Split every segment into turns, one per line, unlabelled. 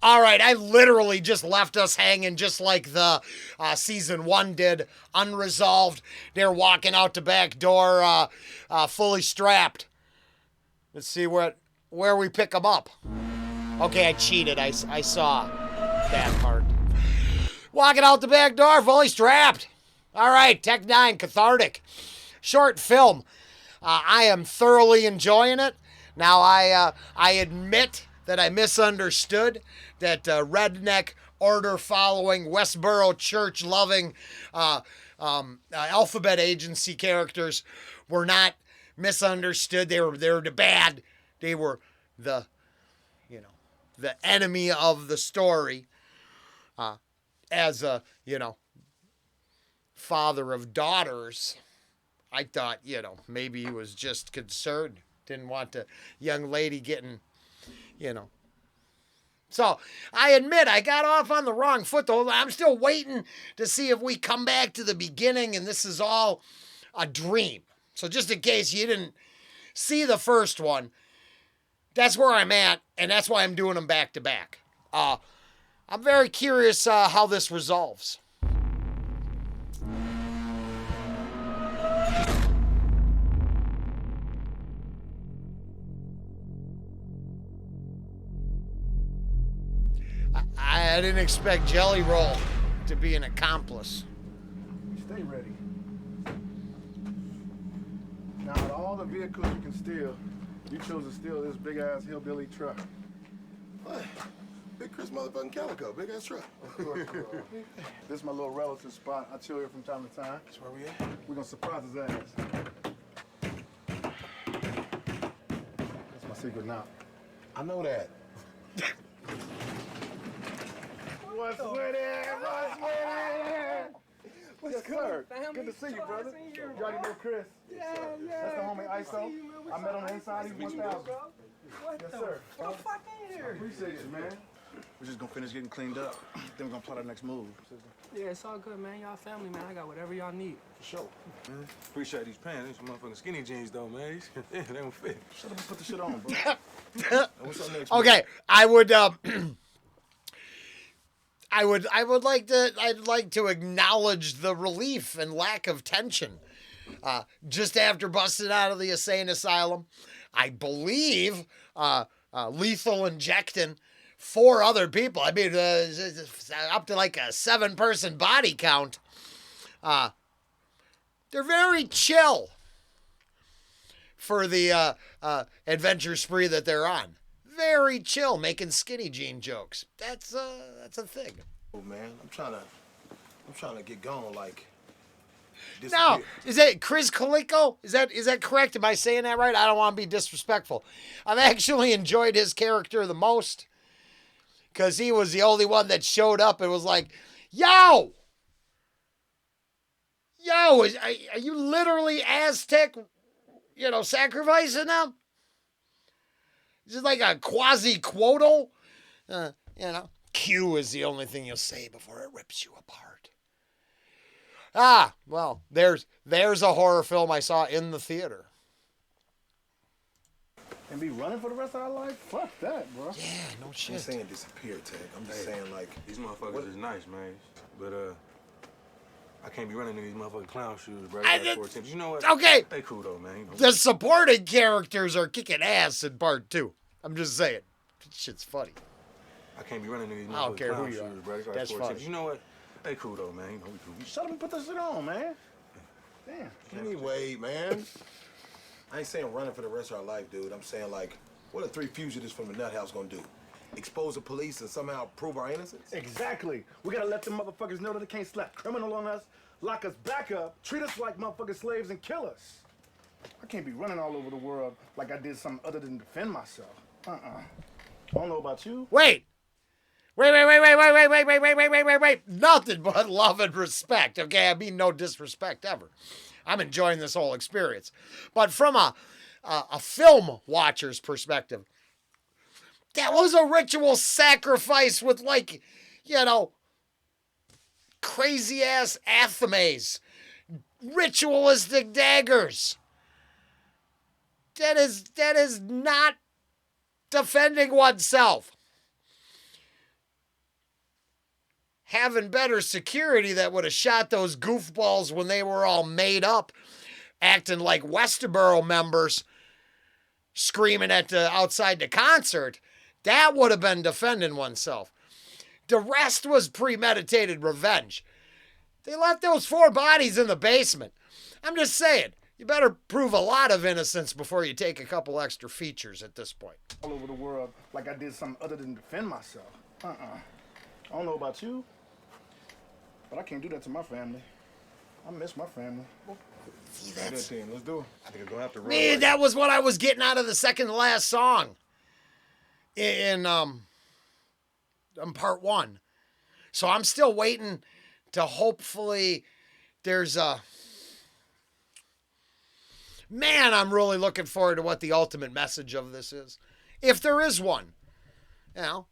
All right, I literally just left us hanging just like the season 1 did, unresolved. They're walking out the back door fully strapped. Let's see where we pick them up. Okay, I cheated. I saw that part. Walking out the back door fully strapped. All right, N9ne, Kathartic. Short film. I am thoroughly enjoying it. Now, I admit that I misunderstood that redneck, order-following, Westboro church-loving alphabet agency characters were not misunderstood. They were the bad. They were the enemy of the story. As a father of daughters, I thought maybe he was just concerned, didn't want the young lady getting. So I admit I got off on the wrong foot, though. I'm still waiting to see if we come back to the beginning and this is all a dream. So just in case you didn't see the first one, that's where I'm at, and that's why I'm doing them back to back. I'm very curious how this resolves. I didn't expect Jelly Roll to be an accomplice.
Stay ready. Now, out of all the vehicles you can steal, you chose to steal this big-ass hillbilly truck.
What? Big Chris motherfucking Calico, big-ass truck.
Of course, this is my little relative spot. I chill here from time to time.
That's where we at.
We're gonna surprise his ass. That's my secret now.
I know that.
What's with it? What's with it? Yes, sir. Good to see you, brother. You already know Chris?
Yeah.
That's the homie ISO. I met on the inside. He's 1,000. Yes, sir.
Get the fuck in here.
Appreciate you, man. We're just gonna finish getting cleaned up. Then we're gonna plot our next move.
Yeah, it's all good, man. Y'all family, man. I got whatever y'all need.
For sure.
Man, appreciate these pants. These motherfucking skinny jeans, though, man. They don't fit.
Shut up and put the shit on, bro. What's up next?
Okay, I would I'd like to acknowledge the relief and lack of tension. Just after busting out of the insane asylum, I believe lethal injecting 4 other people. I mean, up to like a 7-person body count. They're very chill for the adventure spree that they're on. Very chill, making skinny jean jokes. That's a thing.
Oh man, I'm trying to get going like.
Now,
disappear.
is that Chris Calico? Is that correct? Am I saying that right? I don't want to be disrespectful. I've actually enjoyed his character the most because he was the only one that showed up and was like, "Yo, are you literally Aztec? Sacrificing them? Is it like a quasi-quotal? Q is the only thing you'll say before it rips you apart. Well, there's a horror film I saw in the theater.
And be running for the rest of our life? Fuck that, bro.
Yeah, no
I'm
shit.
saying disappear, Ted. I'm just saying like.
These motherfuckers is nice, man. But, I can't be running in these motherfucking clown shoes, bro. You know what?
Okay.
They cool, though, man.
The supporting characters are kicking ass in part 2. I'm just saying. Shit's funny.
I can't be running in these
I don't
motherfucking
care
clown
who you
shoes,
are.
bro. They got
That's
sports
funny.
teams. You know what? They cool, though, man. We cool.
Shut up and put that shit on, man. Damn.
Anyway, man. I ain't saying running for the rest of our life, dude. I'm saying like, what are 3 fugitives from the nut house gonna do? Expose the police and somehow prove our innocence?
Exactly. We gotta let them motherfuckers know that they can't slap criminal on us, lock us back up, treat us like motherfucking slaves, and kill us. I can't be running all over the world like I did something other than defend myself. I don't know about you.
Wait. Nothing but love and respect. Okay, I mean no disrespect ever. I'm enjoying this whole experience. But from a film watcher's perspective, that was a ritual sacrifice with crazy ass athames, ritualistic daggers. That is not defending oneself. having better security that would have shot those goofballs when they were all made up, acting like Westerboro members, screaming at outside the concert, that would have been defending oneself. The rest was premeditated revenge. They left those 4 bodies in the basement. I'm just saying, you better prove a lot of innocence before you take a couple extra features at this point.
All over the world like I did something other than defend myself. I don't know about you, but I can't do that to my family. I miss my family.
See, that's...
Let's do it.
I think I'm gonna have to roll.
Man, that was what I was getting out of the second to last song in part 1. So I'm still waiting to hopefully there's a... Man, I'm really looking forward to what the ultimate message of this is. If there is one. You know,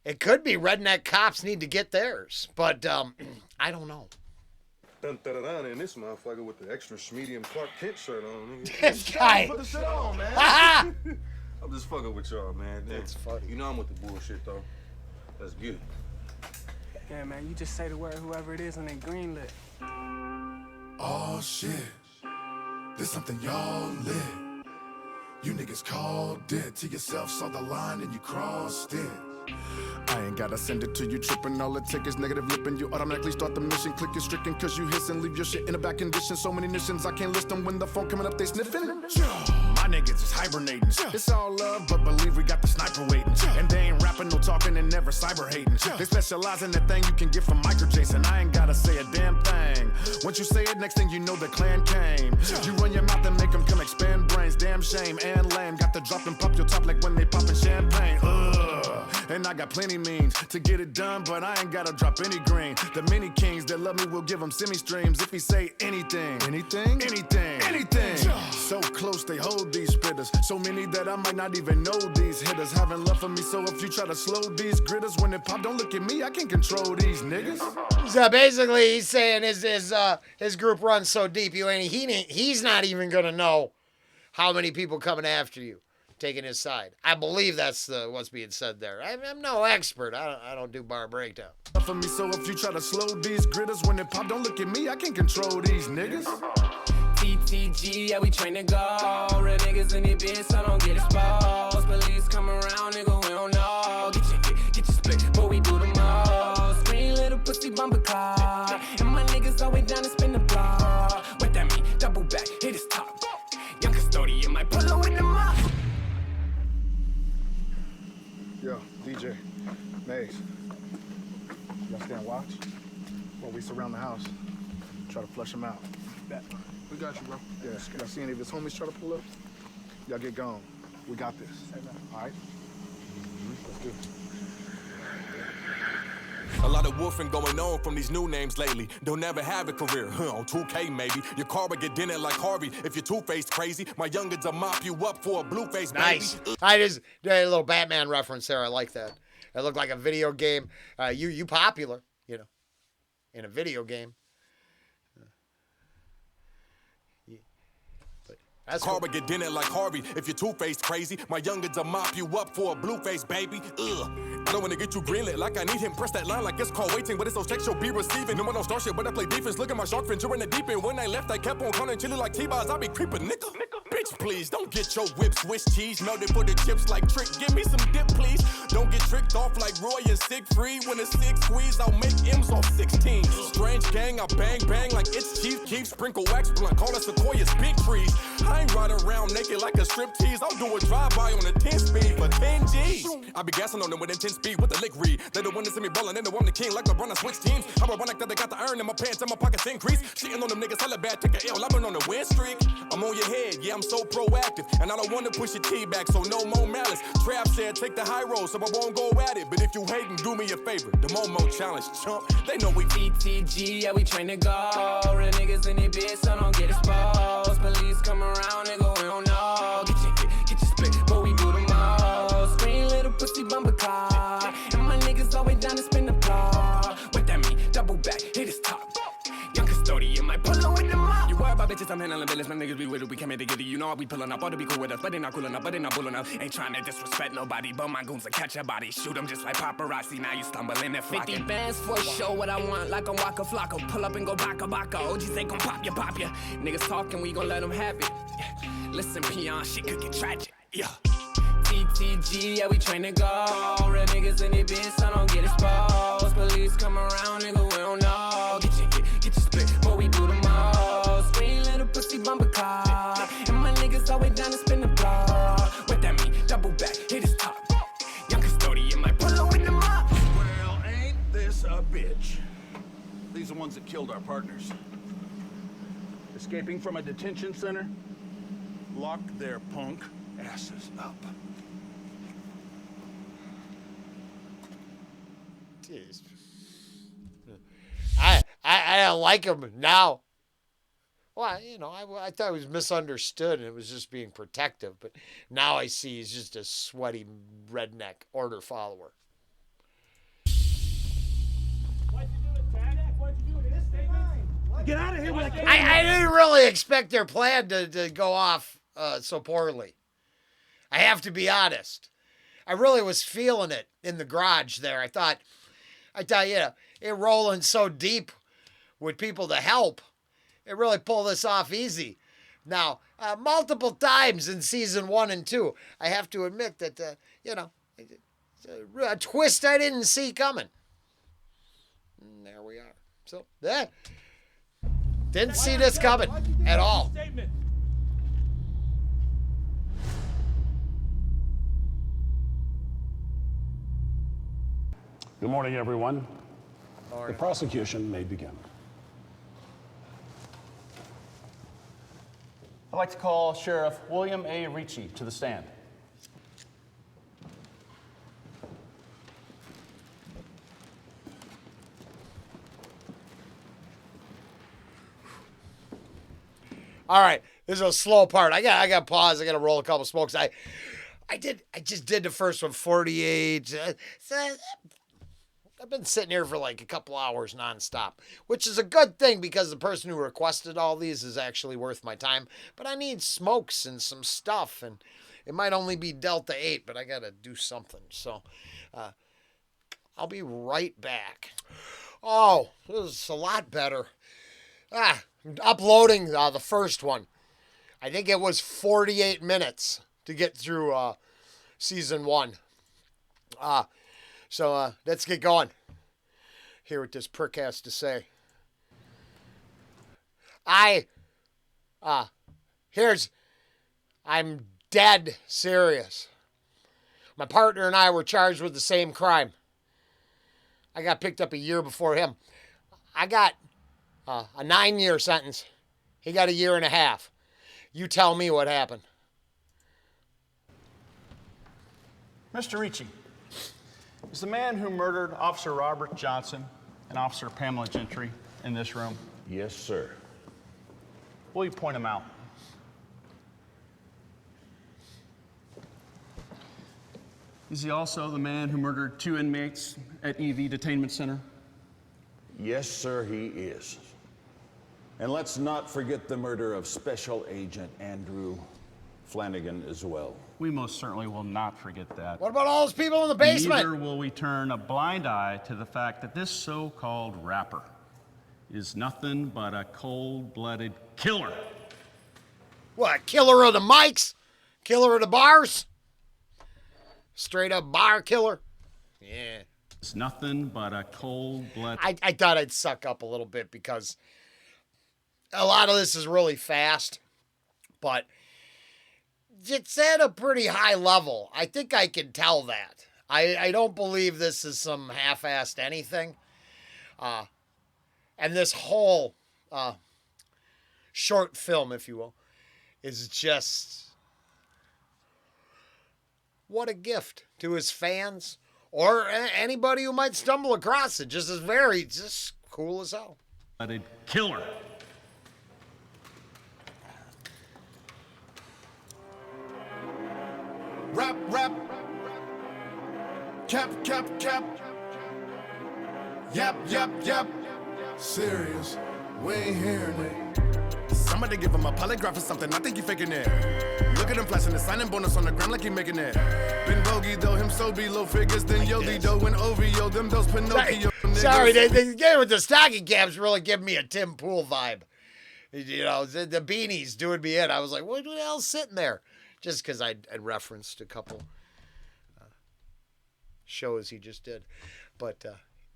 it could be redneck cops need to get theirs, but I don't know.
Dun, dun, dun, dun, and this motherfucker with the extra medium Clark Kent shirt on.
This guy.
Put the shit on, man.
I'm just fucking with y'all, man.
That's funny.
You know I'm with the bullshit, though. Let's get it.
Yeah, man, you just say the word whoever it is and they greenlit.
Oh shit, there's something y'all lit. You niggas called it to yourself, saw the line and you crossed it. I ain't gotta send it to you, tripping. All it takes is negative lipping. You automatically start the mission, click it stricken, cause you hiss and leave your shit in a bad condition. So many missions, I can't list them. When the phone coming up, they sniffing. My niggas is hibernating. It's all love, but believe we got the sniper waiting. And they ain't rapping, no talking, and never cyber hating. They specialize in the thing you can get from Micro Jason. I ain't gotta say a damn thing. Once you say it, next thing you know, the clan came. You run your mouth and make them come expand brains. Damn shame and lame. Got to drop and pop your top like when they poppin' champagne. And I got plenty means to get it done, but I ain't gotta drop any green. The many kings that love me will give them semi-streams if he say anything. Anything? Anything. Anything. So close they hold these spitters. So many that I might not even know these hitters. Having love for me, so if you try to slow these gritters, when it pop, don't look at me, I can't control these niggas.
So basically he's saying his group runs so deep, he's not even gonna know how many people coming after you, taking his side. I believe that's what's being said there. I'm no expert. I don't do bar breakdown.
For me, so if you try to slow these gritters, when it pop, don't look at me, I can't control these niggas.
TTG, yeah, we train to go. Real niggas in the bitch, so don't get exposed. Police come around, nigga, we don't know. Get your split, but we do the most. Screen little pussy bumper car. And my niggas always down to spin the block. What that mean? Double back, hit his top. Young custodian might pull up with the mop.
Yo, DJ, Maze, y'all stand watch while we surround the house. Try to flush him out. Bet.
We got you, bro.
Yeah, y'all see any of his homies try to pull up? Y'all get gone. We got this. All right? Let's do it.
A lot of woofing going on from these new names lately. Don't ever have a career, on 2K maybe. Your car will get dinner like Harvey if you're two-faced crazy. My youngins will mop you up for a blue-faced
Nice.
baby.
I just did a little Batman reference there. I like that. It looked like a video game. You popular, in a video game. That's
Car
cool.
will get dinner like Harvey if you're two-faced crazy. My youngins will mop you up for a blue-faced baby. I don't wanna get you greenlit like I need him. Press that line like it's called waiting, but it's those texts you'll be receiving. No more no star shit, but I play defense. Look at my shark fin, you're in the deep end. When I left, I kept on calling chili like T-Bars. I be creeping, nigga. Bitch, please, don't get your whip Swiss cheese melted for the chips like Trick. Give me some dip, please. Don't get tricked off like Roy and Siegfried. When it's 6 squeeze, I'll make M's off 16. Strange gang, I bang bang like it's Chief Keef. Sprinkle wax blunt, call us Sequoia's big trees. I ain't riding around naked like a strip tease. I'll do a drive-by on a 10 speed for 10 G's. I be gassing on them with a 10 speed with the lick read. They the one that see me ballin', they the one the king like LeBron. I switch teams. I run like that, they got the iron in my pants and my pockets increase. Shitting on them niggas hella bad, take a L. I've been on a win streak. I'm on your head, yeah, I'm so proactive. And I don't want to push your T back, so no more malice. Trap said take the high road, so I won't go at it. But if you hatin', do me a favor. The Momo challenge, chump. They know we
TTG, yeah, we train to go. Real niggas in the bitch, so don't get exposed. Police come around, nigga, we don't know. Get your split, but we do the most. Screen little pussy bumper car. And my niggas always down to spin the block. What that mean? Double back, hit his top. Young custodian might pull up with the mop. You worry about Bitches, I'm handling business, my niggas be with it, we came here to get it. You know I be pulling up, ought to be cool with us, but they not cool enough, but they not pulling up. Ain't trying to disrespect nobody, but my goons will catch a body. Shoot them just like paparazzi, now you stumbling and flocking. 50 bands for a show, what I want, like a Waka Flocka. Pull up and go baka baka, OGs ain't gon' pop ya, pop ya. Niggas talking, we gon' let them have it. Yeah. Listen, peon, shit could get tragic, yeah. TTG, yeah, we train to go. Real niggas in the bitch, so don't get exposed. Police come around, nigga, we don't know. Get your split, but we do the most. Screen little pussy bumper car. And my niggas always down to spin the block. What that mean? Double back, hit his top. Young custodian might pull up in the mop.
Well, ain't this a bitch? These are the ones that killed our partners. Escaping from a detention center? Lock their punk asses up.
Jeez. I don't like him now. Well, you know, I thought he was misunderstood and it was just being protective, but now I see he's just a sweaty redneck order follower.
Why'd you do it, Dad? Why'd you do it in this statement? Get out of here with a
I didn't really expect their plan to go off so poorly. I have to be honest. I really was feeling it in the garage there. I thought, you know, it rolling so deep with people to help. It really pulled this off easy. Now, multiple times in season 1 and 2, I have to admit that, you know, a twist I didn't see coming. And there we are. So, didn't see this coming at all.
Good morning, everyone. The prosecution may begin.
I'd like to call Sheriff William A. Ricci to the stand.
All right, this is a slow part. I got to pause. I got to roll a couple smokes. I just did the first one 48. I've been sitting here for like a couple hours nonstop, which is a good thing because the person who requested all these is actually worth my time. But I need smokes and some stuff, and it might only be Delta 8, but I got to do something. So I'll be right back. Oh, this is a lot better. I'm uploading the first one. I think it was 48 minutes to get through season 1. So let's get going. Hear what this prick has to say. I'm dead serious. My partner and I were charged with the same crime. I got picked up a year before him. I got a 9-year sentence. He got a year and a half. You tell me what happened.
Mr. Ricci, is the man who murdered Officer Robert Johnson and Officer Pamela Gentry in this room?
Yes, sir.
Will you point him out? Is he also the man who murdered 2 inmates at EV Detainment Center?
Yes, sir, he is. And let's not forget the murder of Special Agent Andrew Flanagan as well.
We most certainly will not forget that.
What about all those people in the basement?
Neither will we turn a blind eye to the fact that this so-called rapper is nothing but a cold-blooded killer.
What, killer of the mics? Killer of the bars? Straight up bar killer? Yeah.
It's nothing but a cold-blooded...
I thought I'd suck up a little bit because a lot of this is really fast, but it's at a pretty high level. I think I can tell that. I don't believe this is some half-assed anything. And this whole short film, if you will, is just... what a gift to his fans or anybody who might stumble across it. Just cool as hell.
Killer.
Rap, rap. Cap, cap, cap. Yap, yap, yap. Serious, we ain't hearing it. Some
I'm about to give him a polygraph or something. I think he faking it. Look at him flashing the signing bonus on the ground like he making it. Been bogey though, him so be low figures. Then Yoli though and OVO. Them those Pinocchio niggas.
Sorry, they gave with the stocking caps really give me a Tim Pool vibe. You know, the beanies doing me in. I was like, what the hell's sitting there? Just because I'd referenced a couple shows he just did. But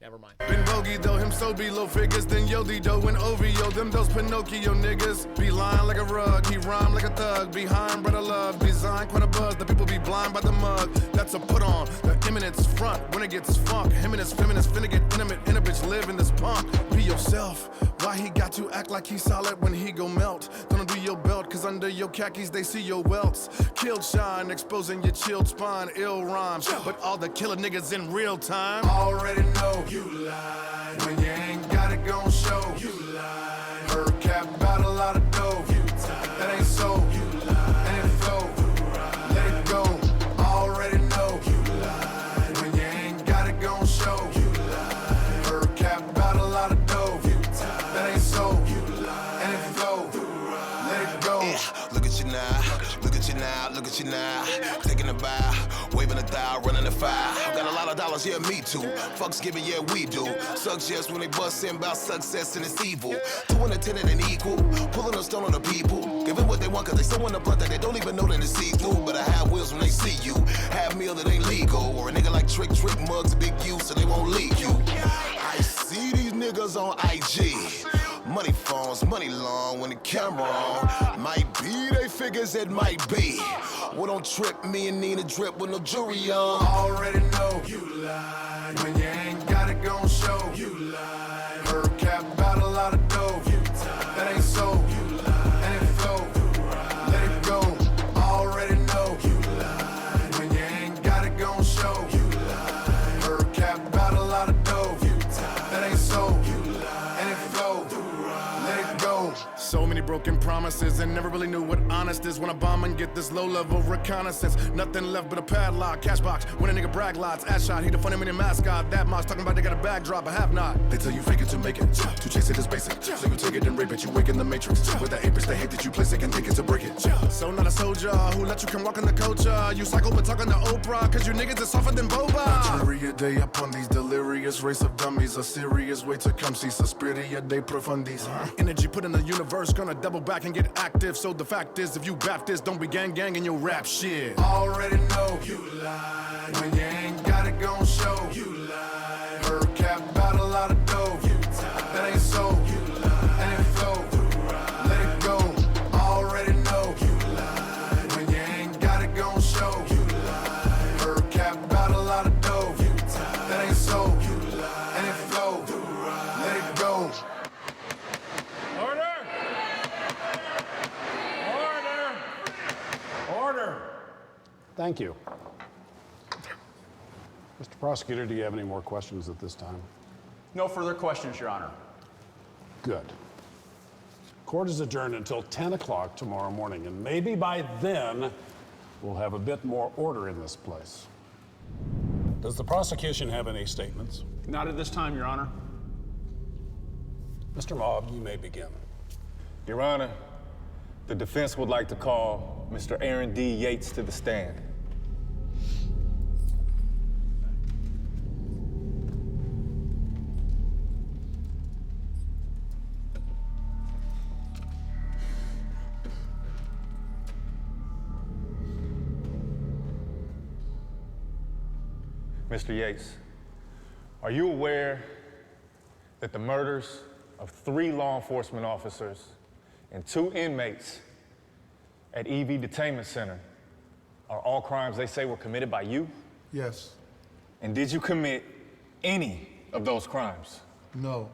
never mind.
Been bogey though, him so be low figures. Then Yoli though and OVO. Them those Pinocchio niggas. Be lying like a rug. He rhyme like a thug. Behind brother love. Design quite a buzz. The people be blind by the mug. That's a put on. The eminence front. When it gets funk. Him and his feminist finna get intimate. In a bitch live in this punk. Be yourself. Why he got to act like he's solid when he go melt? Don't undo your belt, cause under your khakis they see your welts. Killed shine, exposing your chilled spine, ill rhymes. But all the killer niggas in real time already know you lied. When you ain't got it gon' show you lied. Heard cap about a lot of dough. You tied. That ain't so. You lied. And it flow. Let it go. Already know you lied. When you ain't got it gon' show you lied. Heard cap about a lot of dough. That ain't so, and it flow, let it go.
Yeah, look at you now, look at you now, look at you now. Taking a bow, waving a thigh, running the fire. Got a lot of dollars, yeah, me too. Fucks giving, yeah, we do. Sucks just when they bust in about success and it's evil. 2 and a 10 and equal, pulling a stone on the people. Giving what they want cause they so in the blunt that they don't even know that it's see-through. But I have wheels when they see you. Have meal that ain't legal. Or a nigga like Trick mugs, big use so they won't leak you. I see these niggas on IG. Money phones, money long when the camera on. Might be they figures it might be. Well, don't trip me and N9ne drip with no jewelry on.
Already know you lied. When you ain't got it gon' show you lied. Heard cap about a lot of dough. You tied. That ain't so. You lied. And it flow. Let it go. Already know you lied. When you ain't got it gon' show you lied. Heard cap about a lot of dough. You tied. That ain't so. You lied. And it flow. Let it go. So many broken promises and never really knew what honest is. When I bomb and get this low-level reconnaissance. Nothing left but a padlock, cash box. When a nigga brag lots, ass shot. He the funny mini mascot. That moss talking about they got a bag drop, I have not. They tell you fake it to make it. To chase it is basic. So you take it and rape it. You wake in the matrix. With the apis, they hate that you place it and take it to break it. So not a soldier who let you come walk in the culture. You psycho but talking to Oprah. Cause you niggas is softer than boba. Jury a day upon these delirious race of dummies. A serious way to come see Suspiria de profundis. Energy put in the universe, gonna double back and get active. So the fact is, if you Baptist, don't be gang in your rap shit. Already know you lied. When you ain't got it gon' show you lied. Heard cap about a lot of dough. You tied. That ain't so. You lied. And it flow. Let it go. Already know you lied. When you ain't got it gon' show you lied. Heard cap about a lot of dough. You tied. That ain't so. You lied. And it flow. Let it go.
Order! Thank you. Mr. Prosecutor, do you have any more questions at this time?
No further questions, Your Honor.
Good. Court is adjourned until 10 o'clock tomorrow morning, and maybe by then we'll have a bit more order in this place. Does the prosecution have any statements?
Not at this time, Your Honor.
Mr. Mobb, you may begin.
Your Honor, the defense would like to call Mr. Aaron D. Yates to the stand. Mr. Yates, are you aware that the murders of 3 law enforcement officers and 2 inmates at EV Detainment Center are all crimes they say were committed by you?
Yes.
And did you commit any of those crimes?
No.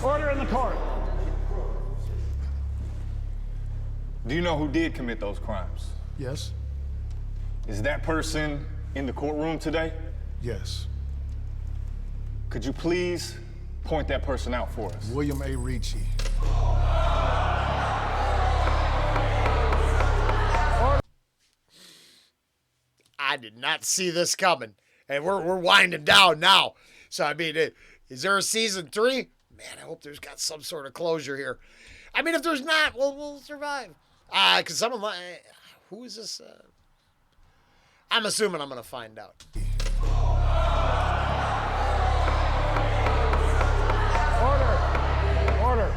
Order in the court.
Do you know who did commit those crimes?
Yes.
Is that person in the courtroom today?
Yes.
Could you please point that person out for us?
William A. Ricci.
I did not see this coming. And we're winding down now. So, I mean, is there a season 3? Man, I hope there's got some sort of closure here. I mean, if there's not, we'll survive. Because someone like, who is this? I'm assuming I'm going to find out.
Order.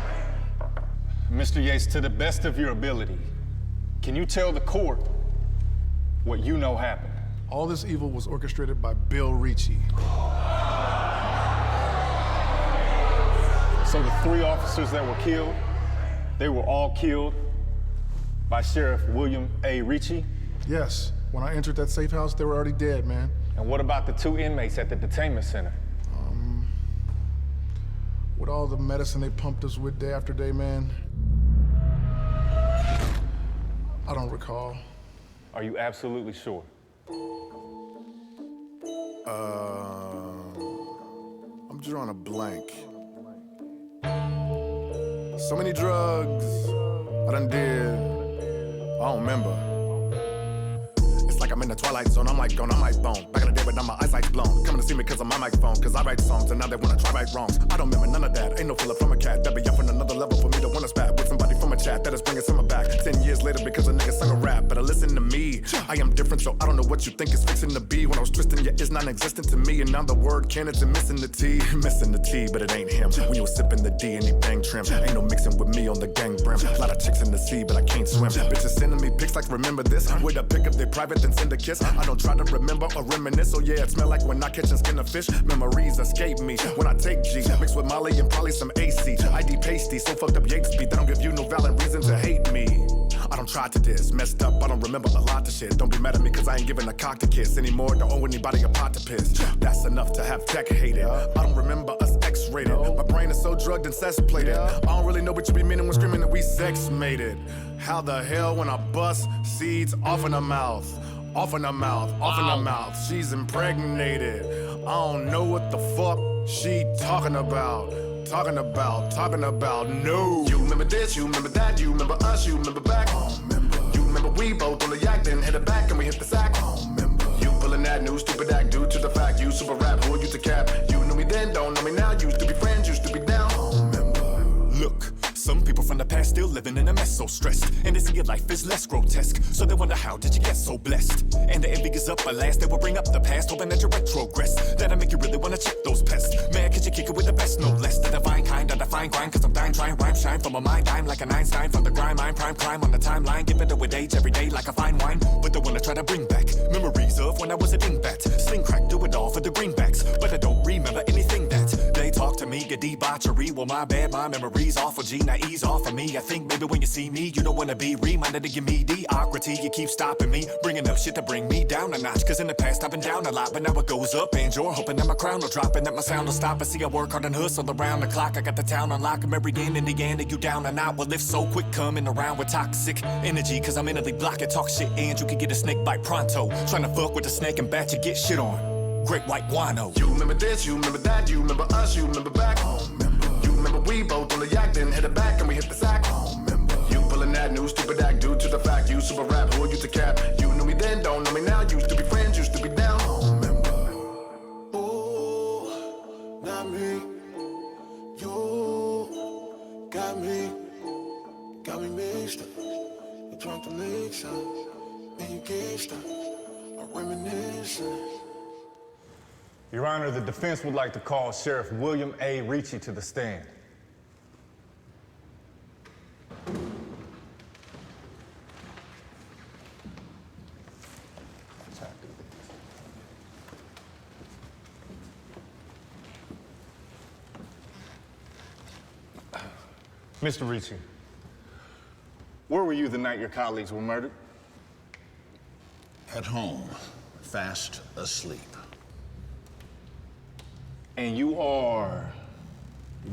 Mr. Yates, to the best of your ability, can you tell the court what you know happened?
All this evil was orchestrated by Bill Ricci.
So the 3 officers that were killed, they were all killed by Sheriff William A. Ricci?
Yes. When I entered that safe house, they were already dead, man.
And what about the 2 inmates at the detainment center?
With all the medicine they pumped us with day after day, man, I don't recall.
Are you absolutely sure?
I'm drawing a blank. So many drugs I done did, I don't remember. It's like I'm in the twilight zone, I'm like gone, I might bone. Back in the day, but now my eyesight's blown. Coming to see me cause of my microphone, cause I write songs and now they wanna try right wrongs. I don't remember none of that, ain't no filler from a cat. That be up on another level for me to wanna spat with somebody from a chat that is bringing summer back. 10 years later because a nigga sung a rap, better listen to me. I am different, so I don't know what you think is fixing to be. When I was twisting, yeah, it's non-existent to me. And now the word cannons and missing the T. Missing the T, but it ain't him. When you was sipping the D and he bang trim. Ain't no mixing with me on the gang brim. A lot of chicks in the sea, but I can't swim. Bitches sending me pics like remember this. With a pic if they private, then send a kiss. I don't try to remember or reminisce. Oh yeah, it smell like when I catch and skin a fish. Memories escape me when I take G. Mixed with Molly and probably some AC. ID pasty, so fucked up Yates beat. That don't give you no valid reason to hate me. I don't try to diss, messed up, I don't remember a lot of shit. Don't be mad at me cause I ain't giving a cock to kiss anymore. Don't owe anybody a pot to piss. That's enough to have tech hated. I don't remember us X-rated. My brain is so drugged and cess-plated. I don't really know what you be meaning when screaming that we sex-mated. How the hell when I bust seeds off in her mouth? Off in her mouth, off in her mouth. She's impregnated. I don't know what the fuck she talking about. Talking about, no. You remember this, you remember that, you remember us, you remember back. You remember we both on the yak, then hit it back and we hit the sack. You pulling that new stupid act due to the fact you super rap, who you to cap. You knew me then, don't know me now, used to be friends, used to be down.
Look, some people from the past still living in a mess, so stressed. And they see your life is less grotesque, so they wonder how did you get so blessed. And the envy is up at last, they will bring up the past, hoping that you retrogress. That'll make you really wanna check those pests. Man, could you kick it with the best, no less. The divine kind of define grind, cause I'm dying, trying, rhyme, shine from a mind. I'm like an Einstein from the grind, I'm prime, climb on the timeline. Get better with age every day like a fine wine. But they wanna try to bring back memories of when I was a dingbat. Sling crack, do it all for the greenbacks. But I don't remember anything that they talk to me, get debauchery. Well, my bad, my memories awful G, now ease off of me. I think maybe when you see me, you don't wanna be reminded to give me mediocrity. You keep stopping me, bringing up shit to bring me down a notch. Cause in the past I've been down a lot, but now it goes up. And you're hoping that my crown will drop and that my sound will stop. I see I work hard and hustle around the clock. I got the town on lock, I'm every end in the end. Are you down or not? Well, if so, quick coming around with toxic energy. Cause I'm mentally blocked and talk shit and you can get a snake bite pronto. Trying to fuck with the snake and bat, you get shit on. Great white guano.
You remember this, you remember that, you remember us, you remember back. You remember we both on the yak, then hit it back and we hit the sack. You pulling that new stupid act due to the fact you super rap, who you to cap. You knew me then, don't know me now, used to be friends, used to be down.
Ooh, not me. You got me mixed up. You drunk the mix up, and you gazed up. I'm reminiscing.
Your Honor, the defense would like to call Sheriff William A. Ricci to the stand. Mr. Ricci, where were you the night your colleagues were murdered?
At home, fast asleep.
And you are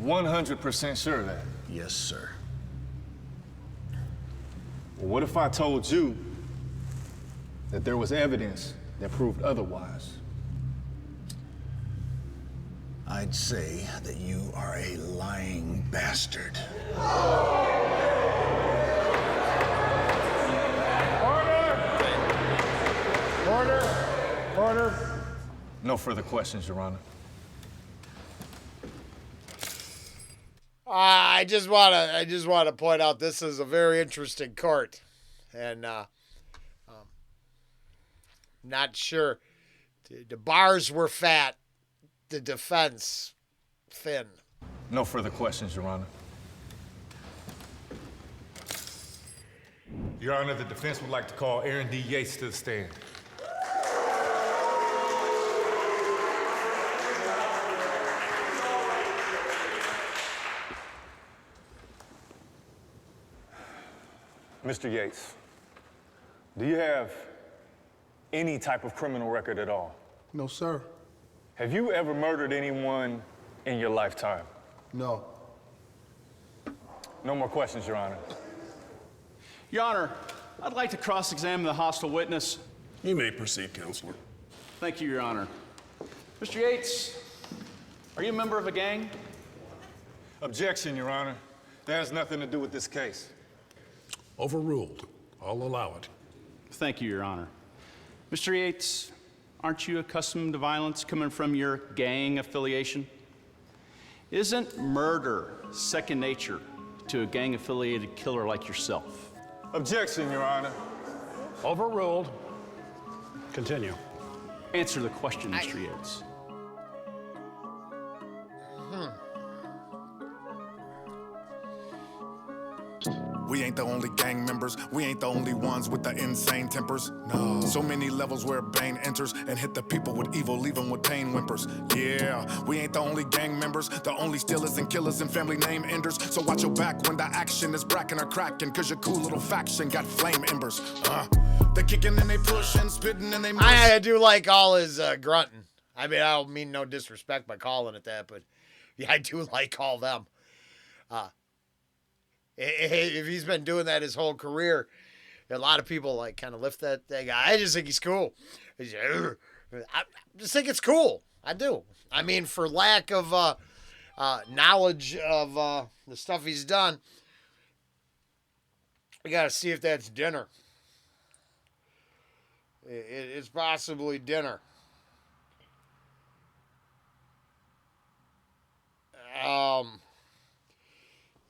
100% sure of that?
Yes, sir.
Well, what if I told you that there was evidence that proved otherwise?
I'd say that you are a lying bastard.
Order! No further questions, Your Honor.
I just want to point out this is a very interesting court, and not sure. The bars were fat, the defense thin.
No further questions, Your Honor. Your Honor, the defense would like to call Aaron D. Yates to the stand. Mr. Yates, do you have any type of criminal record at all?
No, sir.
Have you ever murdered anyone in your lifetime?
No.
No more questions, Your Honor.
Your Honor, I'd like to cross-examine the hostile witness.
You may proceed, Counselor.
Thank you, Your Honor. Mr. Yates, are you a member of a gang?
Objection, Your Honor. That has nothing to do with this case.
Overruled. I'll allow it.
Thank you, Your Honor. Mr. Yates, aren't you accustomed to violence coming from your gang affiliation? Isn't murder second nature to a gang-affiliated killer like yourself?
Objection, Your Honor.
Overruled. Continue.
Answer the question, Mr. Yates.
We ain't the only gang members, we ain't the only ones with the insane tempers. No. So many levels where Bane enters and hit the people with evil, leave them with pain whimpers. Yeah, we ain't the only gang members, the only stealers and killers and family name enders. So watch your back when the action is bracking or cracking, cause your cool little faction got flame embers. They kicking and they pushing, spitting and they mush.
I do like all his grunting. I mean, I don't mean no disrespect by calling it that, but yeah, I do like all them. If he's been doing that his whole career, a lot of people like kind of lift that guy. I just think he's cool. I just think it's cool. I do. I mean, for lack of knowledge of the stuff he's done, we got to see if that's dinner. It's possibly dinner.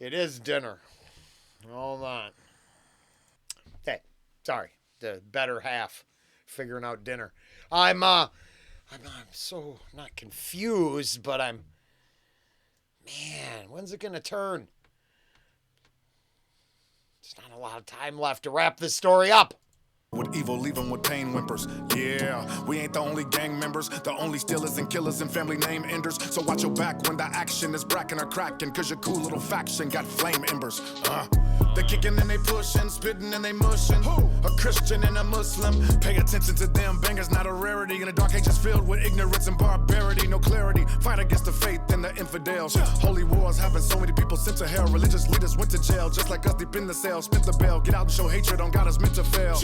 It is dinner. Hold on. Hey, sorry. The better half figuring out dinner. I'm so not confused, but man, when's it gonna turn? There's not a lot of time left to wrap this story up.
With evil, leave them with pain whimpers. Yeah, we ain't the only gang members, the only stealers and killers and family name enders. So watch your back when the action is bracking or cracking, cause your cool little faction got flame embers. They kicking and they pushing, spitting and they mushing. A Christian and a Muslim. Pay attention to them bangers, not a rarity. In a dark ages filled with ignorance and barbarity. No clarity, fight against the faith and the infidels. Holy wars having so many people sent to hell. Religious leaders went to jail, just like us deep in the cell. Spent the bell, get out and show hatred on God is meant to fail.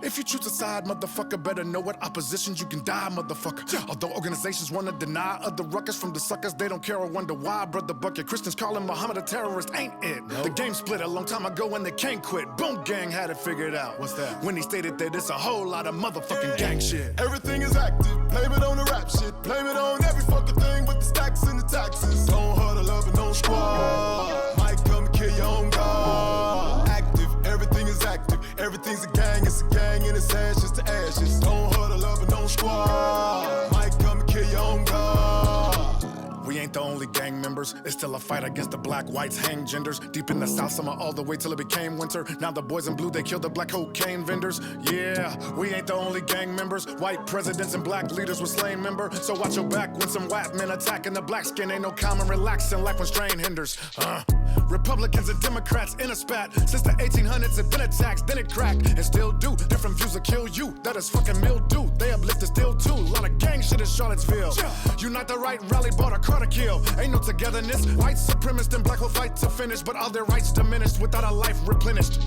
If you choose a side, motherfucker, better know what oppositions you can die, motherfucker. Although organizations wanna deny other ruckus from the suckers, they don't care or wonder why, brother bucket. Christians calling Muhammad a terrorist, ain't it? Nope. The game split a long time ago and they can't quit. Boom Gang had it figured out. What's that? When he stated that it's a whole lot of motherfucking gang shit.
Everything is active, blame it on the rap shit. Blame it on every fucking thing with the stacks and the taxes. Don't huddle up and don't squad. Might come and kill your own God. Active, everything is active. Everything's a gang, it's a gang, and it's ashes to ashes. Don't huddle up and don't squad. Might come and kill your own God.
We ain't the only gang members. It's still a fight against the black, whites, hang genders. Deep in the South, summer all the way till it became winter. Now the boys in blue, they killed the black cocaine vendors. Yeah, we ain't the only gang members. White presidents and black leaders were slain, member. So watch your back when some white men attacking the black skin. Ain't no common relaxing like when strain hinders. Republicans and Democrats in a spat. Since the 1800s, it been attacks, then it cracked. And still do. Different views will kill you. That is fucking mildew. They uplifted still too. A lot of gang shit in Charlottesville. Unite the right, rally, bought a car to kill. Ain't no togetherness. White supremacists and black will fight to finish. But all their rights diminished without a life replenished.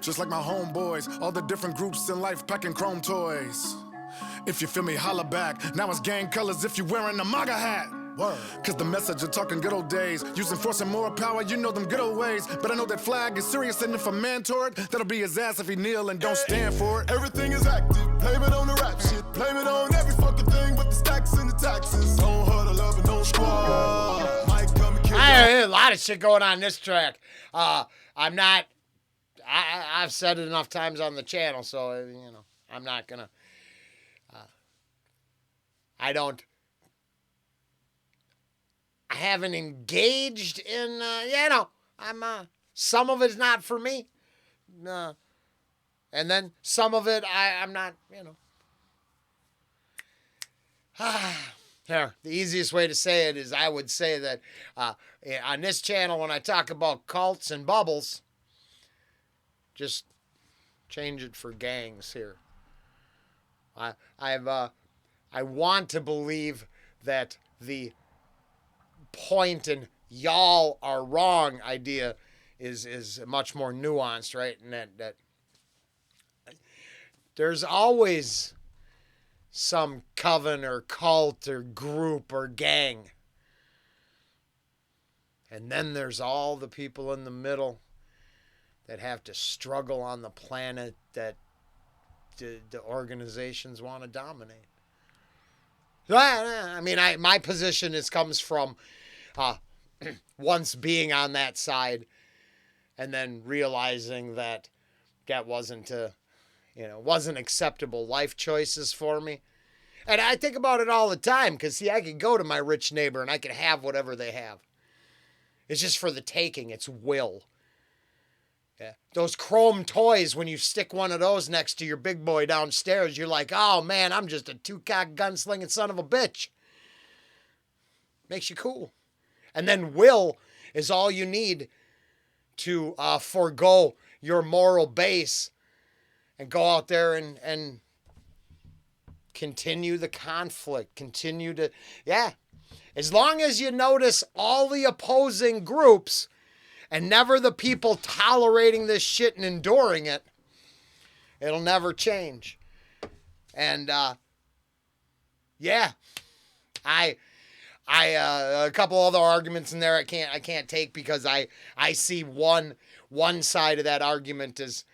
Just like my homeboys. All the different groups in life packing chrome toys. If you feel me, holla back. Now it's gang colors if you wearing a MAGA hat.
Cause the message of talking good old days, using force and more power, you know them good old ways. But I know that flag is serious, and if a man tore it, that'll be his ass if he kneel and don't stand for it.
Everything is active, blame it on the rap shit. Blame it on every fucking thing with the stacks and the taxes. Don't huddle up and don't squad. Might come and kill
There's a lot of shit going on this track. I've said it enough times on the channel, so, I'm not gonna, I haven't engaged in, some of it's not for me. And then some of it, I'm not, Here, the easiest way to say it is I would say that on this channel, when I talk about cults and bubbles, just change it for gangs here. I want to believe that the point and y'all are wrong idea is much more nuanced, right? And that there's always some coven or cult or group or gang. And then there's all the people in the middle that have to struggle on the planet that the organizations want to dominate. I mean, my position comes from once being on that side and then realizing that wasn't wasn't acceptable life choices for me. And I think about it all the time because, see, I could go to my rich neighbor and I could have whatever they have. It's just for the taking. It's will. Yeah. Those chrome toys, when you stick one of those next to your big boy downstairs, you're like, oh, man, I'm just a two-cock gunslinging son of a bitch. Makes you cool. And then will is all you need to forego your moral base and go out there and continue the conflict, continue to, as long as you notice all the opposing groups and never the people tolerating this shit and enduring it, it'll never change. And, a couple other arguments in there I can't take because I see one side of that argument as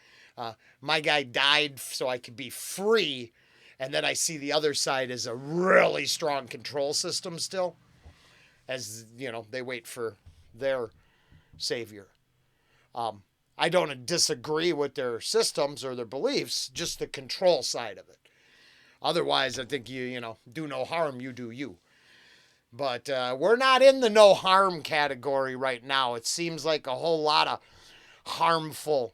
my guy died so I could be free, and then I see the other side as a really strong control system still, as they wait for their savior. I don't disagree with their systems or their beliefs, just the control side of it. Otherwise, I think you do no harm, you do you. But we're not in the no harm category right now. It seems like a whole lot of harmful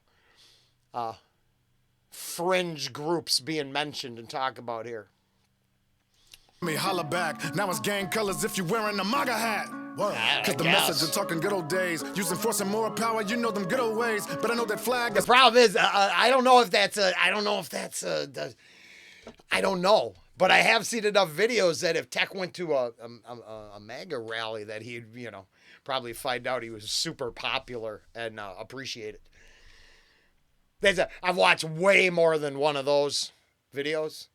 fringe groups being mentioned and talked about here.
Me holla back. Now it's gang colors if you're wearing a MAGA hat. Cause the message of talking good old days, using force and more power, you know them good old ways. But I know that flag is.
The problem is, I don't know. But I have seen enough videos that if Tech went to a MAGA rally, that he'd, probably find out he was super popular and appreciated. I've watched way more than one of those videos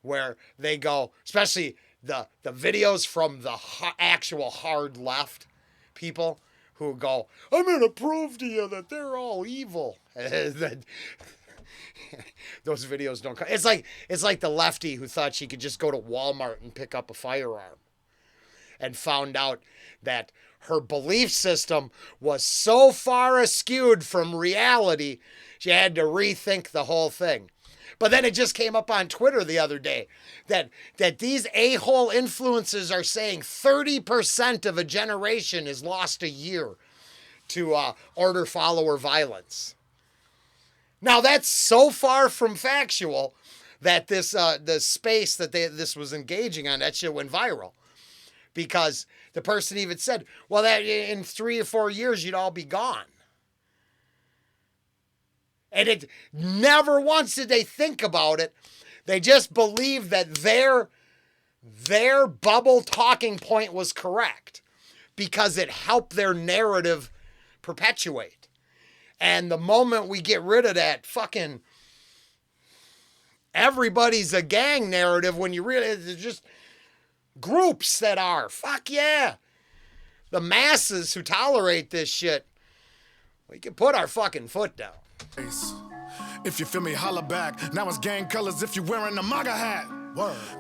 where they go, especially the videos from the actual hard left people who go, I'm going to prove to you that they're all evil. Those videos don't come. It's like the lefty who thought she could just go to Walmart and pick up a firearm and found out that her belief system was so far askewed from reality, she had to rethink the whole thing. But then it just came up on Twitter the other day that these a-hole influencers are saying 30% of a generation is lost a year to order-follower violence. Now, that's so far from factual that this the space that this was engaging on, that shit went viral. Because the person even said, well, that in 3 or 4 years, you'd all be gone. And it never once did they think about it. They just believed that their bubble talking point was correct because it helped their narrative perpetuate. And the moment we get rid of that fucking everybody's a gang narrative, when you realize it's just groups that are. Fuck yeah. The masses who tolerate this shit, we can put our fucking foot down.
If you feel me, holla back. Now it's gang colors if you're wearing a MAGA hat.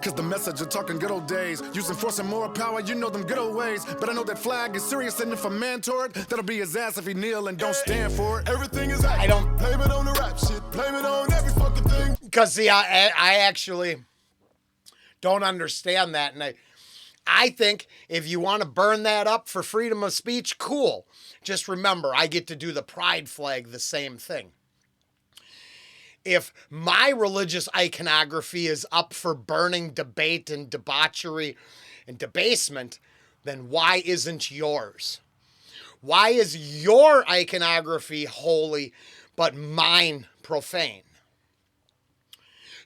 Cause the message of talking good old days, using force and more power, you know them good old ways. But I know that flag is serious, and if a man tore it, that'll be his ass if he kneel and don't stand for it. Everything is
I don't
blame it on the rap shit, blame it on every fucking thing.
Because see, I actually don't understand that, and I think if you want to burn that up for freedom of speech, cool. Just remember, I get to do the pride flag the same thing. If my religious iconography is up for burning, debate, and debauchery and debasement, then why isn't yours? Why is your iconography holy, but mine profane?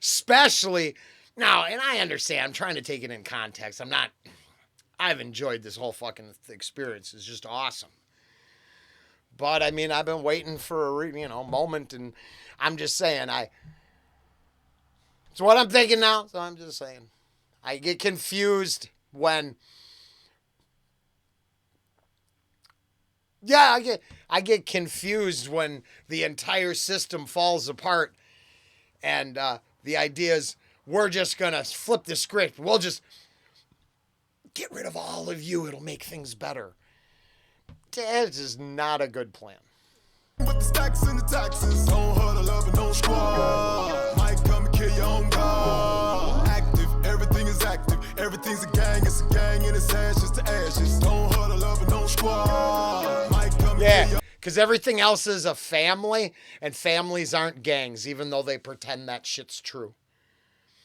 Especially, now, and I understand, I'm trying to take it in context. I've enjoyed this whole fucking experience. It's just awesome. But, I mean, I've been waiting for a moment, and I'm just saying, it's what I'm thinking now, so I'm just saying. I get confused when, I get confused when the entire system falls apart, and the idea is we're just going to flip the script. We'll just get rid of all of you. It'll make things better. That is not a good plan.
With the stacks and the taxes, don't huddle up and don't squad. Might come and kill your own God. Active, everything is active. Everything's a gang, it's a gang, and it's ashes to ashes. Don't huddle up and don't squad. Might come and kill your
because everything else is a family, and families aren't gangs, even though they pretend that shit's true.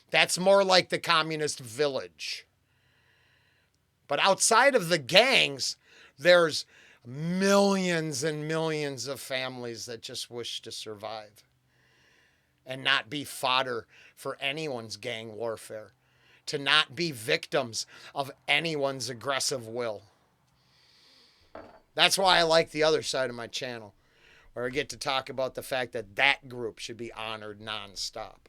That's more like the communist village. But outside of the gangs, there's millions and millions of families that just wish to survive and not be fodder for anyone's gang warfare, to not be victims of anyone's aggressive will. That's why I like the other side of my channel, where I get to talk about the fact that that group should be honored nonstop.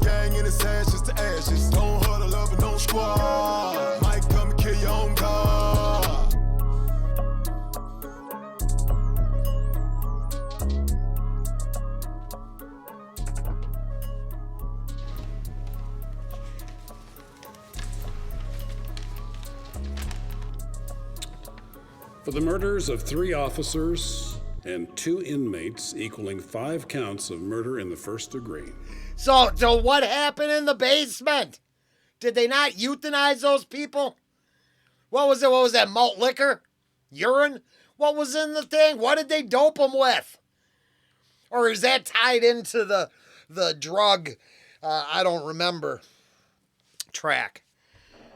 gang and it's ashes to ashes. Don't huddle up and don't squad. Might come and kill your own God.
For the murders of 3 officers and 2 inmates, equaling 5 counts of murder in the first degree.
So what happened in the basement? Did they not euthanize those people? What was it? What was that? Malt liquor? Urine? What was in the thing? What did they dope them with? Or is that tied into the drug, I don't remember, track?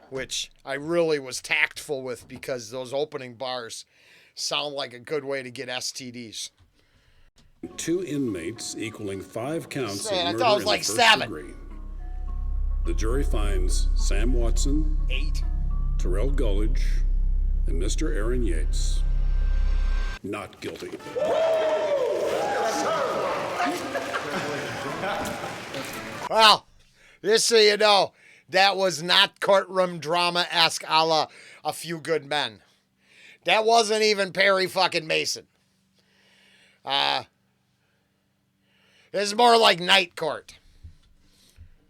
Which I really was tactful with, because those opening bars sound like a good way to get STDs.
2 inmates, equaling 5 counts of
I
murder
thought it was
in
like
the first
7.
degree. The jury finds Sam Watson,
8,
Terrell Gullidge, and Mr. Aaron Yates not guilty.
Well, just so you know, that was not courtroom drama-esque a la A Few Good Men. That wasn't even Perry fucking Mason. This is more like Night Court,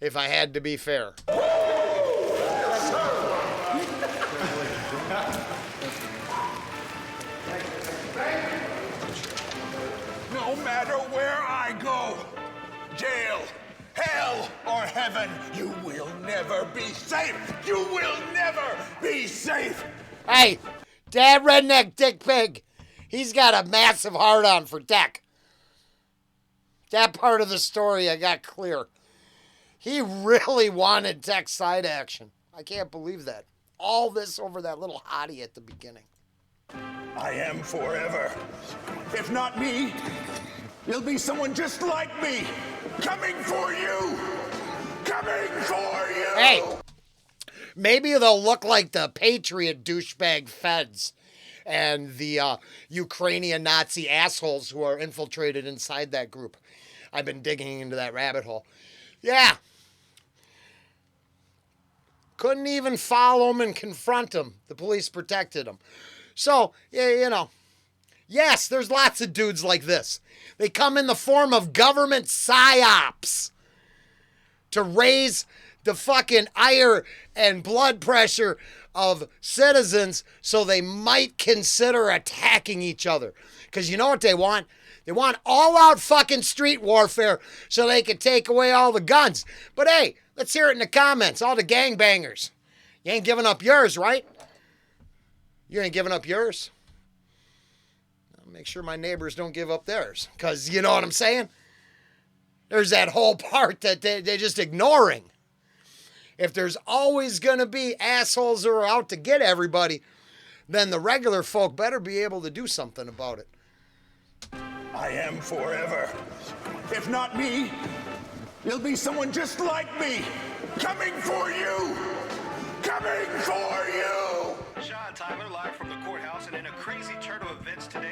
if I had to be fair.
No matter where I go, jail, hell, or heaven, you will never be safe. You will never be safe.
Hey, Dad Redneck Dick Pig, he's got a massive hard-on for Deck. That part of the story I got clear. He really wanted Deck's side action. I can't believe that. All this over that little hottie at the beginning.
I am forever. If not me, it'll be someone just like me. Coming for you. Coming for you.
Hey, maybe they'll look like the Patriot douchebag feds and the Ukrainian Nazi assholes who are infiltrated inside that group. I've been digging into that rabbit hole. Yeah. Couldn't even follow him and confront him. The police protected him. So, yeah, you know, yes, there's lots of dudes like this. They come in the form of government psyops to raise the fucking ire and blood pressure of citizens so they might consider attacking each other. Because you know what they want? They want all-out fucking street warfare so they can take away all the guns. But hey, let's hear it in the comments, all the gangbangers. You ain't giving up yours, right? You ain't giving up yours. I'll make sure my neighbors don't give up theirs. Because you know what I'm saying? There's that whole part that they're just ignoring. If there's always going to be assholes who are out to get everybody, then the regular folk better be able to do something about it.
I am forever. If not me, there'll be someone just like me coming for you. Coming for you.
Sean Tyler live from the courthouse, and in a crazy turn of events today,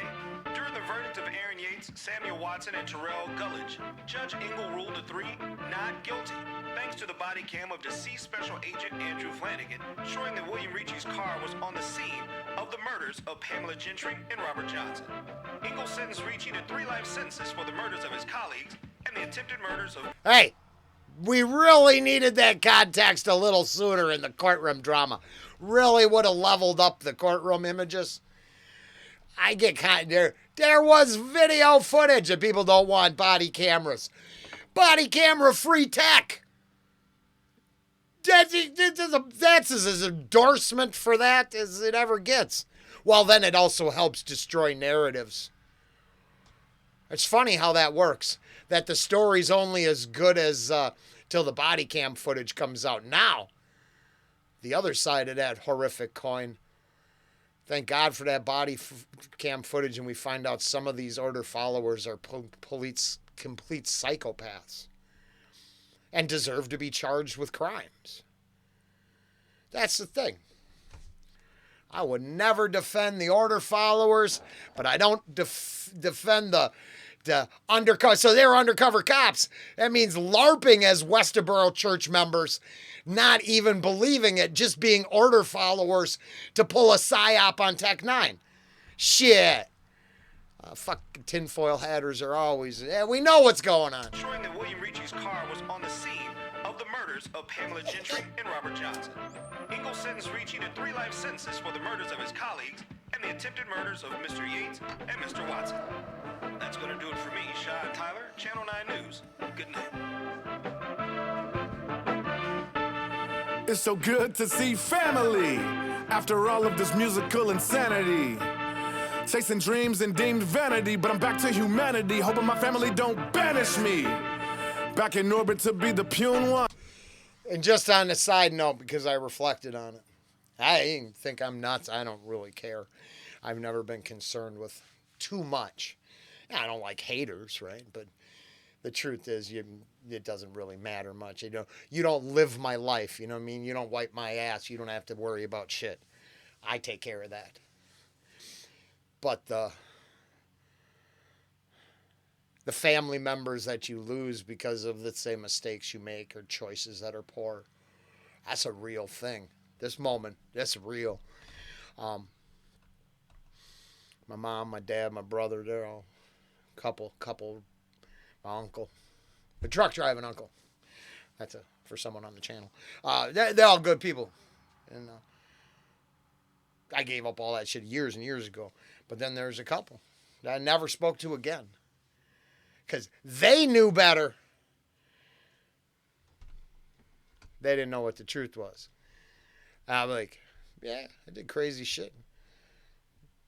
during the verdict of Aaron Yates, Samuel Watson, and Terrell Gullidge, Judge Engel ruled the three not guilty, thanks to the body cam of deceased Special Agent Andrew Flanagan, showing that William Ricci's car was on the scene of the murders of Pamela Gentry and Robert Johnson. Engel sentenced Ricci to 3 life sentences for the murders of his colleagues and the attempted murders of...
Hey, we really needed that context a little sooner in the courtroom drama. Really would have leveled up the courtroom images. I get kind of there. There was video footage that people don't want body cameras. Body camera free tech. That's as endorsement for that as it ever gets. Well, then it also helps destroy narratives. It's funny how that works. That the story's only as good as till the body cam footage comes out. Now, the other side of that horrific coin. Thank God for that body cam footage, and we find out some of these order followers are complete psychopaths and deserve to be charged with crimes. That's the thing. I would never defend the order followers, but I don't defend the undercover. So they're undercover cops. That means LARPing as Westerboro church members, not even believing it, just being order followers to pull a psyop on N9ne. Shit. Fucking tinfoil hatters are always... Yeah, we know what's going on.
Showing that William Ricci's car was on the scene of the murders of Pamela Gentry and Robert Johnson. Engel sentenced Ricci to 3 life sentences for the murders of his colleagues and the attempted murders of Mr. Yates and Mr. Watson. That's going to do it for me, Sean Tyler, Channel 9 News. Good night.
It's so good to see family after all of this musical insanity. Chasing dreams and deemed vanity, but I'm back to humanity, hoping my family don't banish me. Back in orbit to be the puny one.
And just on a side note, because I reflected on it, I think I'm nuts. I don't really care. I've never been concerned with too much. I don't like haters, right? But the truth is, it doesn't really matter much. You don't live my life. You know what I mean? You don't wipe my ass. You don't have to worry about shit. I take care of that. But the family members that you lose because of, let's say, mistakes you make or choices that are poor, that's a real thing. This moment, that's real. My mom, my dad, my brother, they're all couple, my uncle, the truck driving uncle. That's for someone on the channel. They're all good people. And I gave up all that shit years and years ago. But then there's a couple that I never spoke to again. Because they knew better. They didn't know what the truth was. I'm like, yeah, I did crazy shit.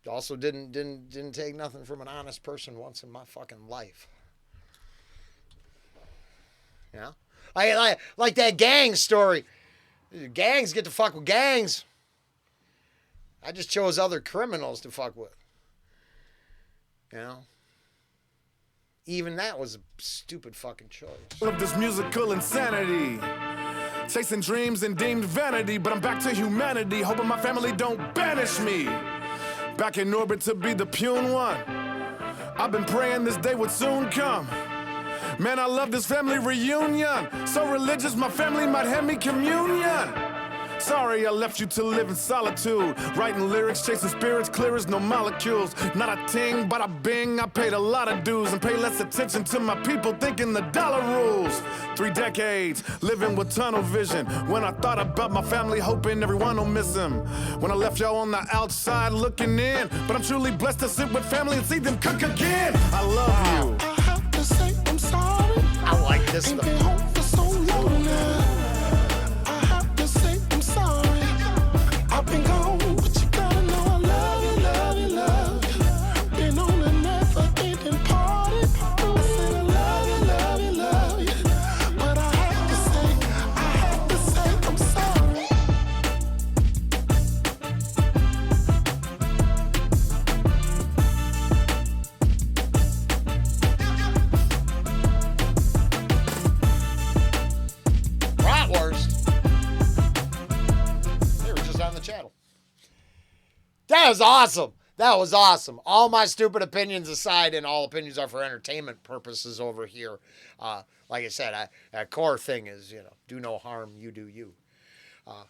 Also didn't take nothing from an honest person once in my fucking life. Yeah? Like that gang story. Gangs get to fuck with gangs. I just chose other criminals to fuck with. You know? Even that was a stupid fucking choice.
All of this musical insanity. Chasing dreams and deemed vanity, but I'm back to humanity, hoping my family don't banish me. Back in orbit to be the puny one. I've been praying this day would soon come. Man, I love this family reunion. So religious, my family might hand me communion. Sorry I left you to live in solitude. Writing lyrics, chasing spirits, clear as no molecules. Not a ting, but a bing. I paid a lot of dues and pay less attention to my people thinking the dollar rules. 3 decades, living with tunnel vision. When I thought about my family, hoping everyone will miss him. When I left y'all on the outside looking in. But I'm truly blessed to sit with family and see them cook again. I love you.
I have to say I'm sorry.
I like this
Ain't
stuff.
been home for so long now. I have to say I'm sorry. I've been gone, but you gotta know I love you, love you, love you. Been on a never-ending party. I said I love you, love you, love you. But I have to say I'm sorry.
Bratwurst. They were just on the channel. That was awesome. That was awesome. All my stupid opinions aside, and all opinions are for entertainment purposes over here. Like I said, that core thing is, do no harm, you do you. That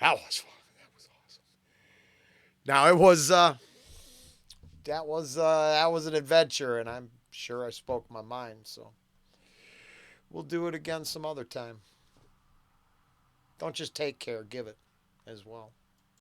was fun. That was awesome. Now it was, that was an adventure, and I'm sure I spoke my mind, so we'll do it again some other time. Don't just take care, give it as well.